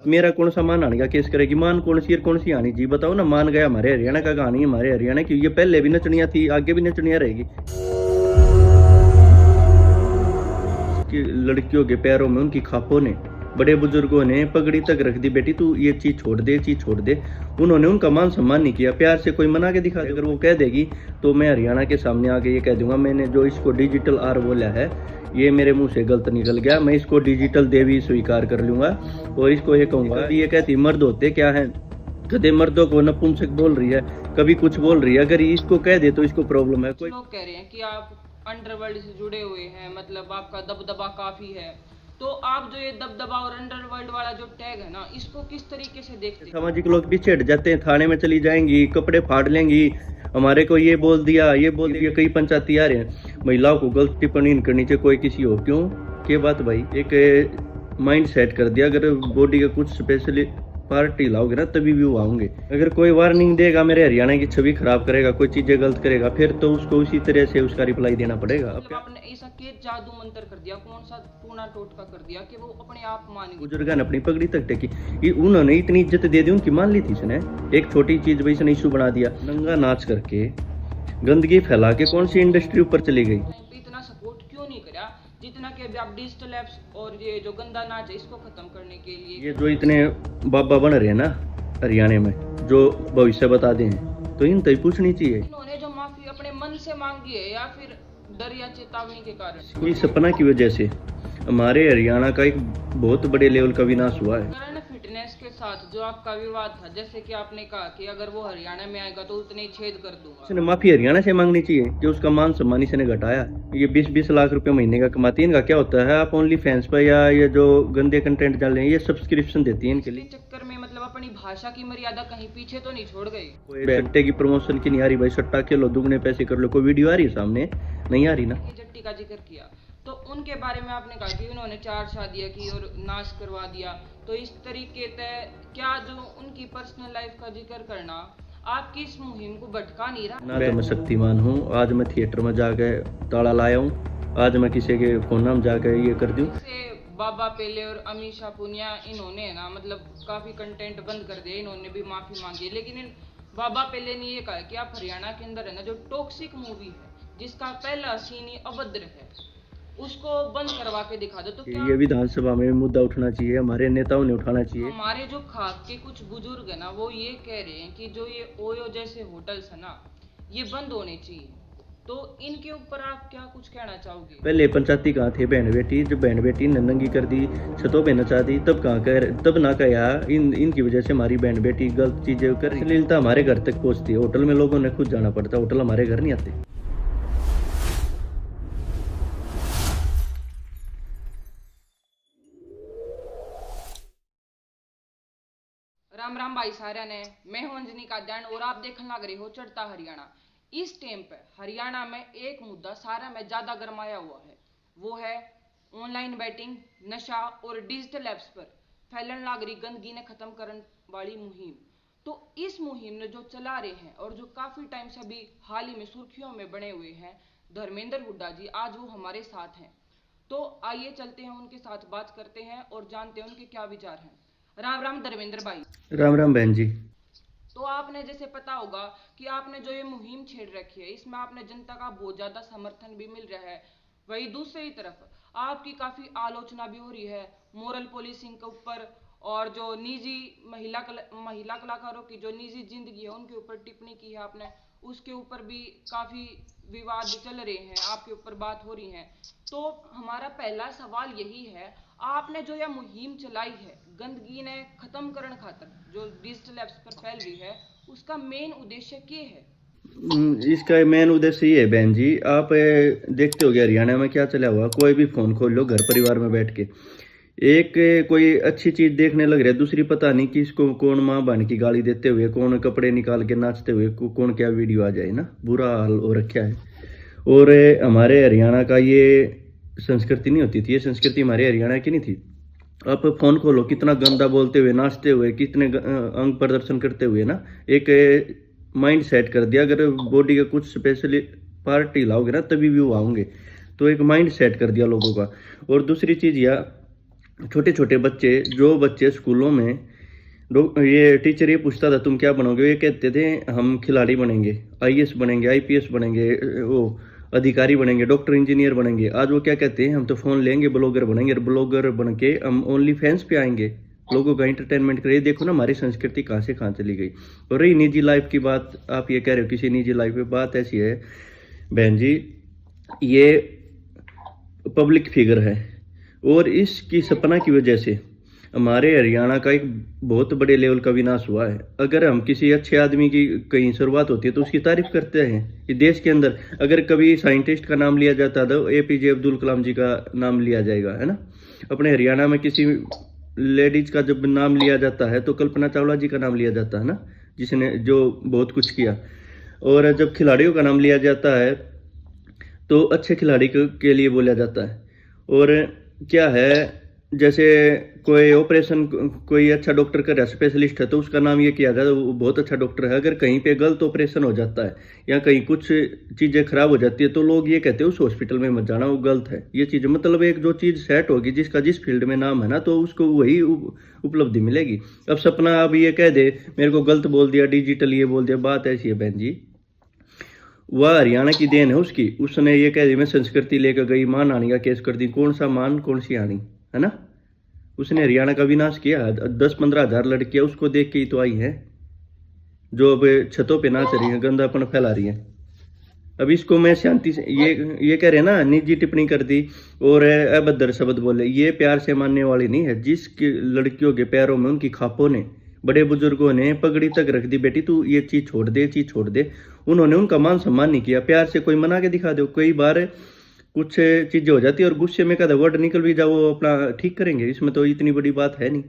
मेरा कौन सा मान आने का केस करेगी? मान कौन सी और कौन सी आनी जी? बताओ ना। मान गया हमारे हरियाणा का कहानी, हमारे हरियाणा की। ये पहले भी नचनिया थी, आगे भी नचनिया रहेगी। कि लड़कियों के पैरों में, उनकी खापों ने, बड़े बुजुर्गों ने पगड़ी तक रख दी। बेटी तू ये चीज छोड़ दे, चीज छोड़ दे। उन्होंने उनका मान सम्मान नहीं किया। प्यार से कोई मना के दिखा दे, अगर वो कह देगी तो मैं हरियाणा के सामने आके ये कह दूंगा, मैंने जो इसको डिजिटल आर बोला है ये मेरे मुंह से गलत निकल गया, मैं इसको डिजिटल देवी स्वीकार कर लूंगा और इसको ये कहूंगा। ये कहती मर्द होते क्या है, कदे मर्दों को नपुंसक बोल रही है, कभी कुछ बोल रही है। अगर इसको कह दे तो इसको प्रॉब्लम है। कोई लोग कह रहे हैं कि आप अंडरवर्ल्ड से जुड़े हुए हैं, मतलब आपका दबदबा काफी है, तो आप जो ये दबदबा और अंडरवर्ल्ड वाला जो टैग है ना, इसको किस तरीके से देखते हैं? सामाजिक लोग भी छिड़ जाते हैं, थाने में चली जाएंगी, कपड़े फाड़ लेंगी, हमारे को ये बोल दिया, ये बोल दिया। कई पंचायती आ रहे हैं, महिलाओं को गलत टिप्पणी नहीं करनी चाहिए कोई किसी हो। क्यों के बात भाई? एक माइंड सेट कर दिया, अगर बॉडी का कुछ स्पेशली पार्टी लाओगे ना तभी भी वो आऊंगे। अगर कोई वार्निंग देगा, मेरे हरियाणा की छवि खराब करेगा, कोई चीजें गलत करेगा, फिर तो उसको उसी तरह से उसका रिप्लाई देना पड़ेगा। मतलब आपने ऐसा के जादू मंत्र कर दिया, कौन सा टूना टोटका कर दिया कि वो अपने आप मान गए? बुजुर्ग ने अपनी पगड़ी तक टेकी, उन्होंने इतनी इज्जत दे दी, उनकी मान ली थी इसने। एक छोटी चीज भाई इसने इशू बना दिया। नंगा नाच करके, गंदगी फैला के कौन सी इंडस्ट्री ऊपर चली गई? इतना सपोर्ट क्यों नहीं करा जितना कि अभी आप डिजिटल एप्स और ये जो गंदा नाच है इसको खत्म करने के लिए? ये जो इतने बाबा बन रहे हैं ना हरियाणा में, जो भविष्य बता दे हैं, तो इन तय पूछनी चाहिए। इन्होंने जो माफी अपने मन से मांगी है या फिर डर या चेतावनी के कारण? इस सपना की वजह से हमारे हरियाणा का एक बहुत बड़े लेवल का विनाश हुआ है। करण फिटनेस के साथ जो आपका विवाद था, जैसे कि आपने कहा कि अगर वो हरियाणा में आएगा तो उतने ही छेद कर दूंगा, इसने माफी हरियाणा से मांगनी चाहिए कि उसका मान सम्मान इसने घटाया। ये 20-20 लाख रुपए महीने का कमाती है। इनका क्या होता है, आप ओनली फैंस पर या ये जो गंदे कंटेंट डाल रहे हैं ये सब्सक्रिप्शन देती है इनके लिए। चक्कर में मतलब अपनी भाषा की मर्यादा कहीं पीछे तो नहीं छोड़ गई? कोई सट्टे की प्रमोशन की नहीं आ रही भाई, सट्टा खेलो दुगने पैसे कर लो। कोई वीडियो आ रही है सामने? नहीं आ रही ना। जट्टी का जिक्र किया तो उनके बारे में आपने कहा कि उन्होंने 4 शादियां की और नाश करवा दिया, तो इस तरीके से क्या जो उनकी पर्सनल लाइफ का जिक्र करना आपकी इस मुहिम को भटका नहीं रहा? ना तो मैं शक्तिमान हूँ, आज मैं थिएटर में जाके ताला लाया हूँ, आज मैं किसी के फोन में जाके ये कर दूं। बाबा पेले और अमीषा पुनिया इन्होंने ना मतलब काफी कंटेंट बंद कर दिया, इन्होंने भी माफी मांगी है, लेकिन बाबा पेले ने ये कहा कि आप हरियाणा के अंदर है ना जो टॉक्सिक मूवी है जिसका पहला सीन ही अभद्र है उसको बंद करवा के दिखा दो। तो क्या ये विधानसभा में मुद्दा उठना चाहिए, हमारे नेताओं ने उठाना चाहिए। हमारे जो खाक के कुछ बुजुर्ग है ना वो ये कह रहे हैं कि जो ये ओयो जैसे होटल्स है ना ये बंद होने चाहिए, तो इनके ऊपर आप क्या कुछ कहना चाहोगे? पहले पंचायती कहाँ थे बहन बेटी? जब बहन बेटी ने नंगी कर दी, छतों पे नचा दी, तब कहाँ कर, तब ना कहा इनकी वजह से हमारी बहन बेटी गलत चीजें कर रही। अश्लीलता हमारे घर तक पहुंचती है, होटल में लोगों ने खुद जाना पड़ता है, होटल हमारे घर नहीं आते। राम राम भाई सारा ने, मैं हूं अंजनी का ध्यान और आप देखने लग रहे हो चढ़ता हरियाणा। इस टाइम पे हरियाणा में एक मुद्दा सारा में ज्यादा गरमाया हुआ है, वो है ऑनलाइन बैटिंग, नशा और डिजिटल एप्स पर फैलन लग रही गंदगी ने खत्म करने वाली मुहिम। तो इस मुहिम ने जो चला रहे हैं और जो काफी टाइम से अभी हाल ही में सुर्खियों में बने हुए हैं धर्मेंद्र हुड्डा जी, आज वो हमारे साथ हैं। तो आइए चलते हैं उनके साथ बात करते हैं और जानते हैं उनके क्या विचार हैं। राम राम धर्मेंद्र भाई। राम राम बहन जी। तो आपने जैसे पता होगा कि आपने जो ये मुहिम छेड़ रखी है इसमें आपने जनता का बहुत ज्यादा समर्थन भी मिल रहा है, वही दूसरी तरफ आपकी काफी आलोचना भी हो रही है मोरल पोlicing के ऊपर, और जो निजी महिला कलाकारों की जो निजी जिंदगी है उनके ऊपर टिप्पणी की है आपने, उसके ऊपर भी काफी विवाद चल रहे हैं, आपके ऊपर बात हो रही है। तो हमारा पहला सवाल यही है, आपने जो यह मुहिम चलाई है गंदगी ने खत्म करने खातर जो डिजिटल एप्स पर फैल रही है, उसका मेन उद्देश्य क्या है? इसका मेन उद्देश्य ये है बहन जी, आप देखते हो हरियाणा में क्या चला हुआ। कोई भी फोन खोल लो घर परिवार में बैठ के, एक कोई अच्छी चीज देखने लग रहा है, दूसरी पता नहीं कि इसको कौन माँ बहन की गाली देते हुए, कौन कपड़े निकाल के नाचते हुए, कौन क्या वीडियो आ जाए ना, बुरा हाल हो रखा है। और हमारे हरियाणा का ये संस्कृति नहीं होती थी, ये संस्कृति हमारे हरियाणा की नहीं थी। आप फोन खोलो, कितना गंदा बोलते हुए, नाचते हुए, कितने अंग प्रदर्शन करते हुए ना, एक माइंड सेट कर दिया, अगर बॉडी का कुछ स्पेशली पार्टी लाओगे ना तभी भी वो आऊंगे। तो एक माइंड सेट कर दिया लोगों का। और दूसरी चीज यह छोटे छोटे बच्चे, जो बच्चे स्कूलों में ये टीचर ये पूछता था तुम क्या बनोगे, ये कहते थे हम खिलाड़ी बनेंगे, आईएएस बनेंगे, आईपीएस बनेंगे, वो अधिकारी बनेंगे, डॉक्टर इंजीनियर बनेंगे। आज वो क्या कहते हैं, हम तो फोन लेंगे, ब्लॉगर बनेंगे, और ब्लॉगर बन के हम ओनली फैंस पे आएंगे, लोगों का एंटरटेनमेंट करें। देखो ना हमारी संस्कृति कहाँ से कहाँ चली गई। और रही निजी लाइफ की बात, आप ये कह रहे हो किसी निजी लाइफ में, बात ऐसी है बहन जी, ये पब्लिक फिगर है और इसकी सपना की वजह से हमारे हरियाणा का एक बहुत बड़े लेवल का विनाश हुआ है। अगर हम किसी अच्छे आदमी की कहीं शुरुआत होती है तो उसकी तारीफ करते हैं कि देश के अंदर अगर कभी साइंटिस्ट का नाम लिया जाता तो एपीजे अब्दुल कलाम जी का नाम लिया जाएगा, है ना। अपने हरियाणा में किसी लेडीज का जब नाम लिया जाता है तो कल्पना चावला जी का नाम लिया जाता है ना, जिसने जो बहुत कुछ किया। और जब खिलाड़ियों का नाम लिया जाता है तो अच्छे खिलाड़ी के लिए बोला जाता है। और क्या है, जैसे कोई ऑपरेशन, कोई अच्छा डॉक्टर का स्पेशलिस्ट है तो उसका नाम ये किया जाता है वो बहुत अच्छा डॉक्टर है। अगर कहीं पे गलत ऑपरेशन हो जाता है या कहीं कुछ चीजें खराब हो जाती है तो लोग ये कहते हैं उस हॉस्पिटल में मत जाना, वो गलत है। ये चीज मतलब एक जो चीज सेट होगी, जिसका जिस फील्ड में नाम है ना, तो उसको वही उपलब्धि मिलेगी। अब सपना अब ये कह दे मेरे को गलत बोल दिया, डिजिटल ये बोल दिया, बात ऐसी है बहन जी, वह हरियाणा की देन है उसकी। उसने ये कह दी मैं संस्कृति लेकर गई, मान आनी का केस कर दी, कौन सा मान कौन सी आनी, है ना। उसने हरियाणा का विनाश किया। 10-15 हजार लड़कियां उसको देख के ही तो आई हैं, जो अब छतों पे नाच रही हैं, गंदापन फैला रही हैं। अब इसको मैं शांति से ये कह रहे ना, निजी टिप्पणी कर दी और अभद्र शब्द बोले, ये प्यार से मानने वाली नहीं है। जिस लड़कियों के पैरों में उनकी खापों ने, बड़े बुजुर्गों ने पगड़ी तक रख दी, बेटी तू ये चीज छोड़ दे, चीज छोड़ दे, उन्होंने उनका मान सम्मान नहीं किया। प्यार से कोई मना के दिखा दो, कई बार कुछ चीजें हो जाती है और गुस्से में कदा वर्ड निकल भी जाओ, वो अपना ठीक करेंगे, इसमें तो इतनी बड़ी बात है नहीं।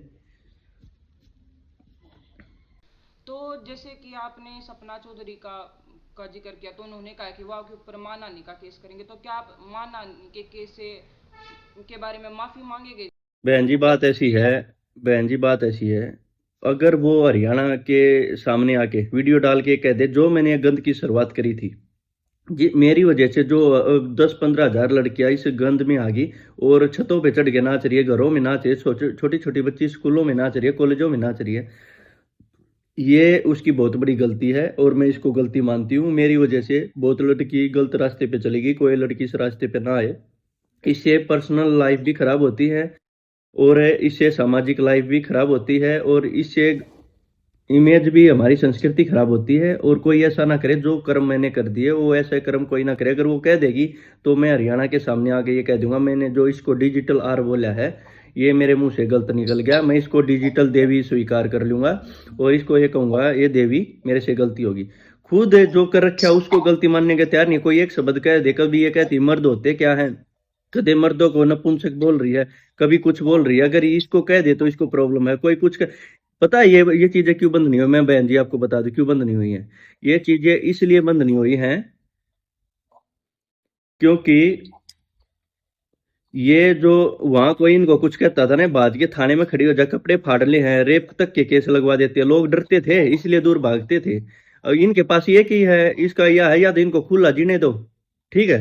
तो जैसे कि आपने सपना चौधरी का जिक्र किया, तो उन्होंने कहा कि वो के ऊपर मानहानि का केस करेंगे, तो क्या आप मानहानि के केस के बारे में माफी मांगेंगे? बहन जी बात ऐसी है, बहन जी बात ऐसी है, अगर वो हरियाणा के सामने आके वीडियो डाल के कह दे जो मैंने ये गंद की शुरुआत करी थी, जी मेरी वजह से जो 10-15 हजार लड़कियां इस गंद में आ गई और छतों पे चढ़ के नाच रही है, घरों में नाच रही है, छोटी छोटी बच्ची स्कूलों में नाच रही है, कॉलेजों में नाच रही है, ये उसकी बहुत बड़ी गलती है और मैं इसको गलती मानती हूँ। मेरी वजह से बहुत लड़की गलत रास्ते पे चलेगी, कोई लड़की इस रास्ते पे ना आए। इससे पर्सनल लाइफ भी खराब होती है और इससे सामाजिक लाइफ भी खराब होती है और इससे इमेज भी, हमारी संस्कृति खराब होती है। और कोई ऐसा ना करे, जो कर्म मैंने कर दिए वो ऐसे कर्म कोई ना करे। अगर वो कह देगी तो मैं हरियाणा के सामने आके ये कह दूंगा मैंने जो इसको डिजिटल आर बोला है ये मेरे मुंह से गलत निकल गया, मैं इसको डिजिटल देवी स्वीकार कर लूंगा और इसको ये कहूंगा ये देवी मेरे से गलती होगी। खुद जो कर रखा उसको गलती मानने के तैयार नहीं। कोई एक शब्द कह दे, कभी ये कहती मर्द होते क्या है, कदे मर्दों को नपुंसक बोल रही है, कभी कुछ बोल रही है, अगर इसको कह दे तो इसको प्रॉब्लम है। कोई कुछ पता है ये चीजें क्यों बंद नहीं हुई, मैं बहन जी आपको बता दूं क्यों बंद नहीं हुई है। ये चीजें इसलिए बंद नहीं हुई हैं क्योंकि ये जो वहां कोई इनको कुछ कहता था ना, बाद के थाने में खड़ी हो जा, कपड़े फाड़ ले हैं, रेप तक के केस लगवा देते हैं, लोग डरते थे इसलिए दूर भागते थे। और इनके पास ये की है, इसका यह है, या तो इनको खुला जीने दो, ठीक है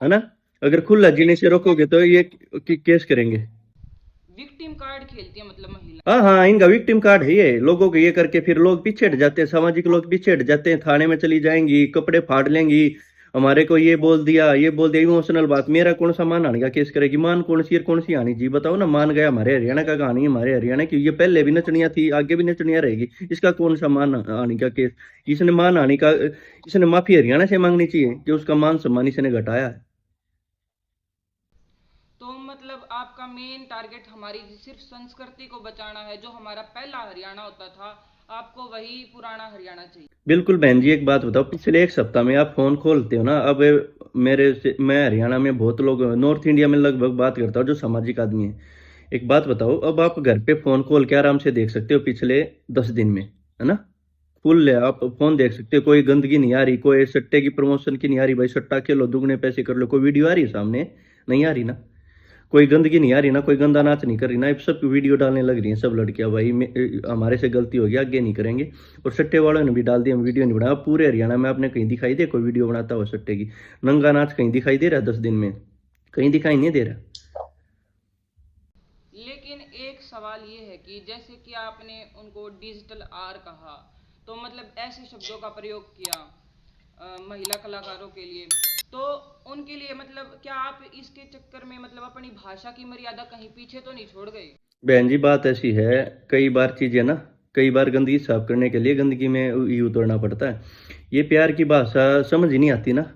ना। अगर खुला जीने से रोकोगे तो ये केस करेंगे। विक्टिम कार्ड खेलती है मतलब महिला। हाँ हाँ, इनका विक्टिम कार्ड है ये, लोगों को ये करके फिर लोग पीछे हट जाते हैं, सामाजिक लोग पीछे हट जाते हैं, थाने में चली जाएंगी, कपड़े फाड़ लेंगी, हमारे को ये बोल दिया, ये बोल दिया, इमोशनल बात। मेरा कौन सा मान आने का केस करेगी, मान कौन सी और कौन सी आनी जी बताओ ना। मान गया हमारे हरियाणा का कहानी, हमारे हरियाणा की, ये पहले भी नचनिया थी, आगे भी नचनिया रहेगी, इसका कौन सा मान आने का केस। इसने मान आने का, इसने माफी हरियाणा से मांगनी चाहिए कि उसका मान सम्मान इसने घटाया है। तो मतलब आपका मेन टारगेट हमारी सिर्फ संस्कृति को बचाना है, जो हमारा पहला हरियाणा होता था, आपको वही पुराना हरियाणा चाहिए। बिल्कुल बहन जी, एक बात बताओ, पिछले एक सप्ताह में आप फोन खोलते हो ना, अब मेरे से, मैं हरियाणा में बहुत लोग, नॉर्थ इंडिया में लगभग बात करता हूँ जो सामाजिक आदमी है। एक बात बताओ, अब आप घर पे फोन खोल के आराम से देख सकते हो पिछले 10 दिन में, है ना, फुल है, आप फोन देख सकते हो, कोई गंदगी नहीं आ रही, कोई सट्टे की प्रमोशन की नहीं आ रही, भाई सट्टा खेलो दुगने पैसे कर लो, कोई वीडियो आ रही है सामने, नहीं आ रही ना, कोई गंदगी नहीं आ रही ना, कोई गंदा नाच नहीं कर रही ना, अब सब वीडियो डालने लग रही हैं सब लड़कियां, भाई हमारे से गलती हो गई, आगे नहीं करेंगे। और सट्टे वालों ने भी डाल दिया, हम वीडियो नहीं बनाया। पूरे हरियाणा में आपने कहीं दिखाई दे कोई वीडियो बनाता हुआ सट्टे की, नंगा नाच कहीं दिखाई दे रहा है 10 दिन में? कहीं दिखाई नहीं दे रहा। कि जैसे कि आपने उनको डिजिटल आर कहा, तो मतलब ऐसे शब्दों का प्रयोग किया महिला कलाकारों के लिए, तो उनके लिए मतलब क्या आप इसके चक्कर में मतलब अपनी भाषा की मर्यादा कहीं पीछे तो नहीं छोड़ गए? बहन जी बात ऐसी है, कई बार चीजें ना, कई बार गंदगी साफ करने के लिए गंदगी में ही उतरना पड़ता है। ये प्यार की भाषा समझ ही नहीं आती ना।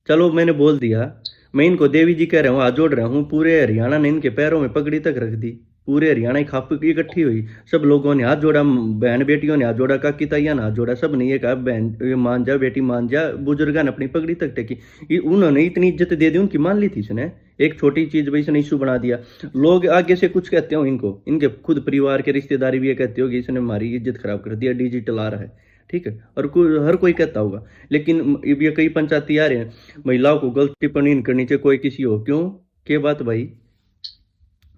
चलो मैंने बोल दिया, मैं इनको देवी जी कह रहा हूँ, हाथ जोड़ रहा हूँ, पूरे हरियाणा ने इनके पैरों में पगड़ी तक रख दी। पूरे हरियाणा की खाप इकट्ठी हुई, सब लोगों ने हाथ जोड़ा, बहन बेटियों ने हाथ जोड़ा, काकी ताइया ने हाथ जोड़ा, सब ने ये कहा बहन ये मान जा, बेटी मान जा, बुजुर्गा ने अपनी पगड़ी तक टेकी। उन्होंने इतनी इज्जत दे दी, उनकी मान ली थी इसने। एक छोटी चीज भाई इसने इशू बना दिया। लोग आगे से कुछ कहते हो इनको, इनके खुद परिवार के रिश्तेदारी भी ये कहते हो कि इसने हमारी इज्जत खराब कर दिया, डिजिटल आ रहा है, ठीक है, और हर कोई कहता होगा। लेकिन ये कई पंचायती आ रहे हैं, महिलाओं को गलत टिप्पणी नहीं करनी चाहिए, कोई किसी हो, क्यों क्या बात भाई।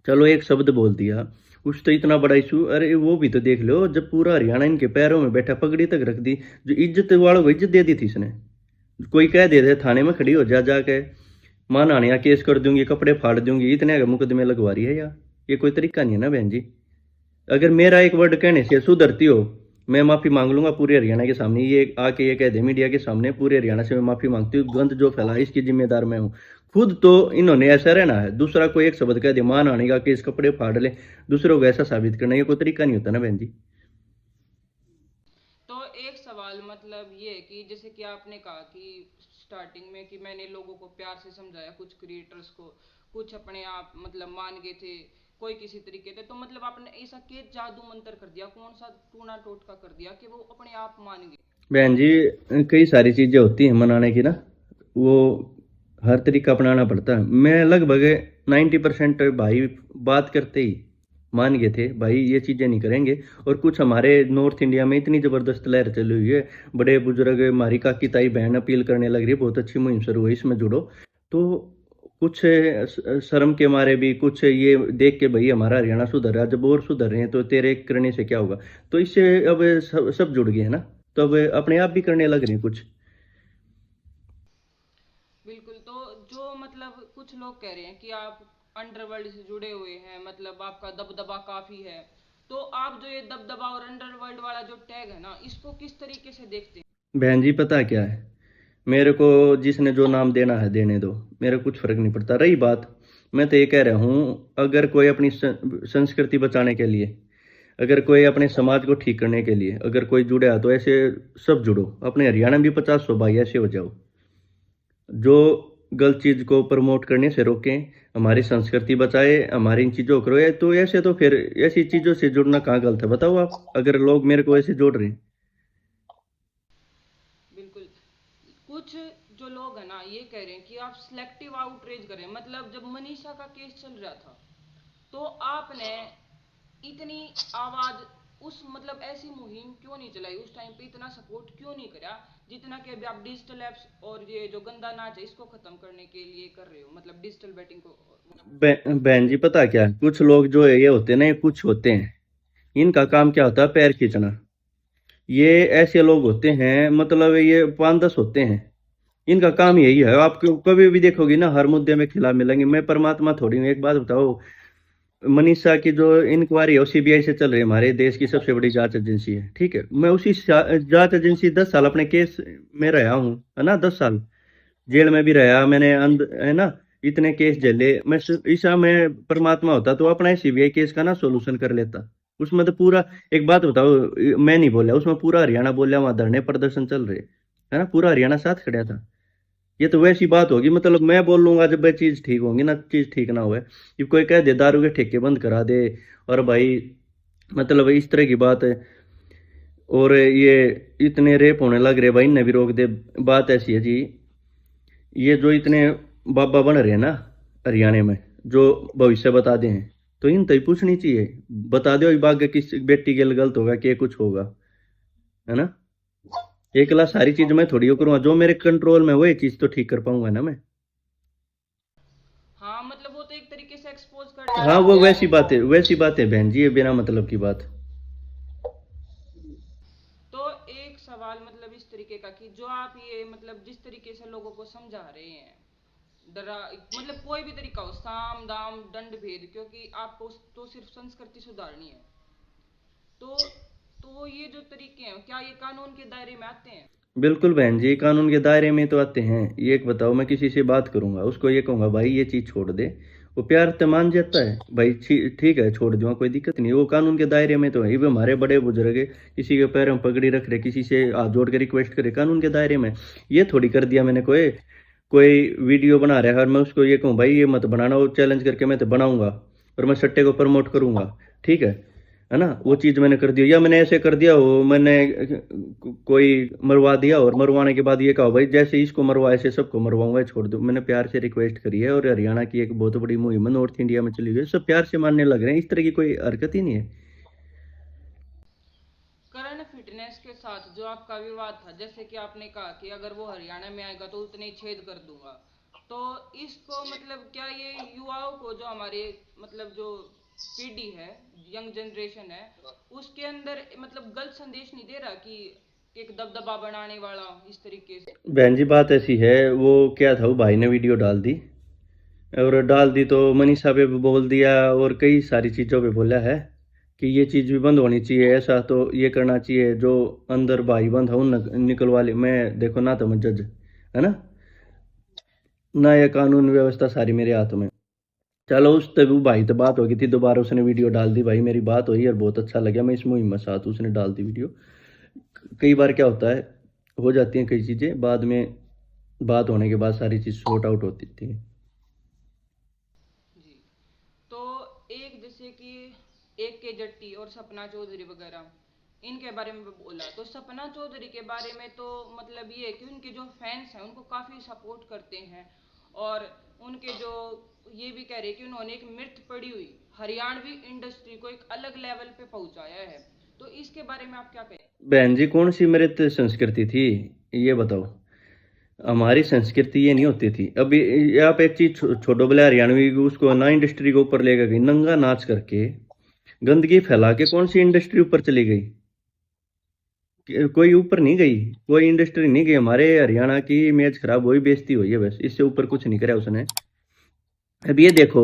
चलो एक शब्द बोल दिया, कुछ तो इतना बड़ा इशू, अरे वो भी तो देख लो, जब पूरा हरियाणा इनके पैरों में बैठा, पगड़ी तक रख दी, जो इज्जत वालों को इज्जत दे दी थी इसने। कोई कह दे दे थाने में खड़ी हो जा जाके, मान आने केस कर दूंगी, कपड़े फाड़ दूंगी, इतने मुकदमे लगवा रही है यार। ये कोई तरीका नहीं है ना बहन जी। अगर मेरा एक वर्ड कहने से सुधरती हो, मैं माफी मांग लूंगा पूरे हरियाणा के सामने, ये आके ये कह दे मीडिया के सामने, पूरे हरियाणा से मैं माफी मांगती हूँ, गंद जो फैला है इसकी जिम्मेदार मैं हूँ। खुद तो इन्होंने ऐसा रहना है, दूसरा कोई एक शब्द कह दे, मान आने का केस, कपड़े फाड़ ले, दूसरों को ऐसा साबित करना, ये कोई तरीका नहीं होता ना बहन जी। तो एक सवाल मतलब ये है कि जैसे कि आपने कहा कि स्टार्टिंग में कि मैंने लोगों को प्यार से समझाया, कुछ क्रिएटर्स को, कुछ अपने आप मतलब मान गए थे, कोई किसी तरीके से, तो मतलब आपने ऐसा के जादू मंत्र कर दिया, कौन सा टूना टोटका कर दिया कि वो अपने आप मान गए? बहन जी कई सारी चीजें होती हैं मनाने की ना, वो हर तरीका अपनाना पड़ता है। मैं लगभग 90% भाई बात करते ही मान गए थे, भाई ये चीजें नहीं करेंगे। और कुछ हमारे नॉर्थ इंडिया में इतनी जबरदस्त लहर चली हुई है, बड़े बुजुर्ग हमारी काकी ताई बहन अपील करने लग रही है, बहुत अच्छी मुहिम शुरू हुई, इसमें जुड़ो। तो कुछ शर्म के मारे भी, कुछ ये देख के भाई हमारा हरियाणा सुधर रहा है, जब और सुधर रहे हैं तो तेरे करने से क्या होगा। तो इससे अब सब जुड़ गए हैं ना, तो अब अपने आप भी करने लग रहे हैं कुछ। बिल्कुल। तो जो मतलब कुछ लोग कह रहे हैं कि आप अंडरवर्ल्ड से जुड़े हुए हैं, मतलब आपका दबदबा काफी है, तो आप जो ये दबदबा और अंडरवर्ल्ड वाला जो टैग है ना, इसको किस तरीके से देखते हैं? बहन जी पता क्या है, मेरे को जिसने जो नाम देना है देने दो, मेरे को कुछ फर्क नहीं पड़ता। रही बात, मैं तो ये कह रहा हूँ, अगर कोई अपनी संस्कृति बचाने के लिए, अगर कोई अपने समाज को ठीक करने के लिए अगर कोई जुड़ा तो ऐसे सब जुड़ो, अपने हरियाणा में भी 50 भाई ऐसे हो जाओ, जो गलत चीज को प्रमोट करने से रोकें, हमारी संस्कृति बचाए, हमारी इन चीजों को करो। तो ऐसे तो फिर ऐसी चीजों से जुड़ना कहाँ गलत है बताओ आप, अगर लोग मेरे को ऐसे जोड़ रहे हैं। बिल्कुल। कुछ जो लोग है ना ये कह रहे हैं कि आप सिलेक्टिव आउटरीच करें, मतलब जब मनीषा का केस चल रहा था, तो आपने इतनी आवाज उस मतलब ऐसी मुहिम क्यों नहीं चलाई, उस टाइम पे इतना सपोर्ट क्यों नहीं करा, जितना कि अभी आप डिजिटल एप्स और ये जो गंदा नाच है इसको खत्म करने के लिए कर रहे हो, मतलब डिजिटल बेटिंग को। बहन जी पता क्या है, कुछ लोग जो है ये होते हैं ना, ये कुछ होते हैं, इनका काम क्या होता है, पैर खींचना। ये ऐसे लोग होते हैं, मतलब ये 5-10 होते हैं, इनका काम यही है। आप कभी भी देखोगे ना, हर मुद्दे में खिलाफ मिलेंगे। मैं परमात्मा थोड़ी हूँ। एक बात बताओ, मनीषा की जो इंक्वायरी है वो सीबीआई से चल रही है, हमारे देश की सबसे बड़ी जांच एजेंसी है, ठीक है, मैं उसी जांच एजेंसी 10 साल अपने केस में रहा हूँ, है ना, 10 साल जेल में भी रहा मैंने, है ना, इतने केस झेले। ईसा मैं परमात्मा होता तो अपना सीबीआई केस का ना सोल्यूशन कर लेता। उसमें तो पूरा, एक बात बताओ, मैं नहीं बोला उसमें, पूरा हरियाणा बोला, वहां धरने प्रदर्शन चल रहे, है ना, पूरा हरियाणा साथ खड़ा था। ये तो वैसी बात होगी, मतलब मैं बोल लूंगा जब वह चीज ठीक होगी ना, चीज ठीक ना हुए। ये कोई कह दे दारू के ठेके बंद करा दे, और भाई मतलब इस तरह की बात है, और ये इतने रेप होने लग रहे भाई, इन्हें भी रोक दे। बात ऐसी है जी, ये जो इतने बाबा बन रहे हैं ना हरियाणा में, जो भविष्य बता दे हैं, तो इन तय पूछनी चाहिए, बता दो बाग किस बेटी के लिए गलत होगा, क्या कुछ होगा, है ना। एकला सारी चीज मैं थोड़ी वो करूंगा, जो मेरे कंट्रोल में वही चीज तो ठीक कर पाऊंगा ना मैं। हाँ मतलब वो तो एक तरीके से एक्सपोज कर हाँ डाला वो आपने वैसी उनको। बात है, वैसी बात है बहन जी, ये बिना मतलब की बात। तो एक सवाल मतलब इस तरीके का कि जो आप ये मतलब जिस तरीके से लोगों को समझा रहे हैं, डरा मतलब कोई भी तरीका हो, साम दाम दंड भेद, क्योंकि आपको तो सिर्फ संस्कृति सुधारनी है, तो ये जो तरीके हैं क्या ये कानून के दायरे में आते हैं? बिल्कुल बहन जी, कानून के दायरे में तो आते हैं। ये एक बताओ, मैं किसी से बात करूंगा, उसको ये कहूंगा भाई ये चीज छोड़ दे, वो प्यार तो मान जाता है भाई, ठीक है छोड़ दूंगा, कोई दिक्कत नहीं। वो कानून के दायरे में तो है। ये हमारे बड़े बुजुर्ग है, किसी के पैरों में पगड़ी रख रहे, किसी से हाथ जोड़ के रिक्वेस्ट करे, कानून के दायरे में। ये थोड़ी कर दिया मैंने, कोई कोई वीडियो बना रहा है और मैं उसको ये कहूँ भाई ये मत बनाना, वो चैलेंज करके मैं तो बनाऊंगा और मैं सट्टे को प्रमोट करूंगा, ठीक है ना। वो चीज मैंने कर दी, या मैंने ऐसे कर दिया हो, मैंने कोई मरवा दिया और मरवाने के बाद ये कहा भाई जैसे इसको मरवा ऐसे सबको मरवाऊंगा, छोड़ दो। मैंने प्यार से रिक्वेस्ट करी है और हरियाणा की एक बहुत बड़ी मुहिम नॉर्थ इंडिया में चली गई, सब प्यार से मानने लग रहे हैं। इस तरह की कोई हरकत ही नहीं है। करण फिटनेस के साथ जो आपका विवाद था, जैसे कि आपने कहा कि अगर वो हरियाणा में आएगा तो उतने ही छेद कर दूंगा, तो इसको मतलब क्या ये युवाओं को, जो हमारे मतलब जो पीढ़ी है, यंग जनरेशन है, उसके अंदर मतलब गलत संदेश नहीं दे रहा कि एक दबदबा बनाने वाला इस तरीके से? बहन जी बात ऐसी है, वो क्या था, वो भाई ने वीडियो डाल दी, और डाल दी तो मनीषा पे भी बोल दिया और कई सारी चीज़ों पे बोला है कि ये चीज़ भी बंद होनी चाहिए, ऐसा तो ये करना चाहिए, जो अंदर भाई बंद है उन निकलवा ले। मैं देखो ना तो मैं जज, है ना, ना ये कानून व्यवस्था सारी मेरे हाथ में। चलो उस तब वो भाई तो बात हो गई थी, दोबारा उसने वीडियो डाल दी, भाई मेरी बात हुई और बहुत अच्छा लगा, मैं इस मुहिम में साथ, उसने डाल दी वीडियो। कई बार क्या होता है, हो जाती हैं कई चीज़ें, बाद में बात होने के बाद सारी चीज़ सॉर्ट आउट होती थी। जी। तो एक जैसे कि एक के जट्टी और सपना चौधरी वगैरह, इनके बारे में बोला, तो सपना चौधरी के बारे में तो मतलब ये है कि उनके जो फैंस हैं उनको काफ़ी सपोर्ट करते हैं, और उनके जो ये भी कह रहे हैं कि उन्होंने एक मृत पड़ी हुई हरियाणवी इंडस्ट्री को एक अलग लेवल पे पहुंचाया है, तो इसके बारे में आप क्या कहें? बहन जी कौन सी मृत संस्कृति थी, ये बताओ। हमारी संस्कृति ये नहीं होती थी। अभी आप एक चीज छोड़ो, बोले हरियाणवी उसको ना इंडस्ट्री के ऊपर लेकर गई, नंगा नाच करके गंदगी फैला के कौन सी इंडस्ट्री ऊपर चली गई? कोई ऊपर नहीं गई, कोई इंडस्ट्री नहीं गई। हमारे हरियाणा की इमेज खराब हुई, बेइज्जती हुई है, बस इससे ऊपर कुछ नहीं करा उसने। अब ये देखो,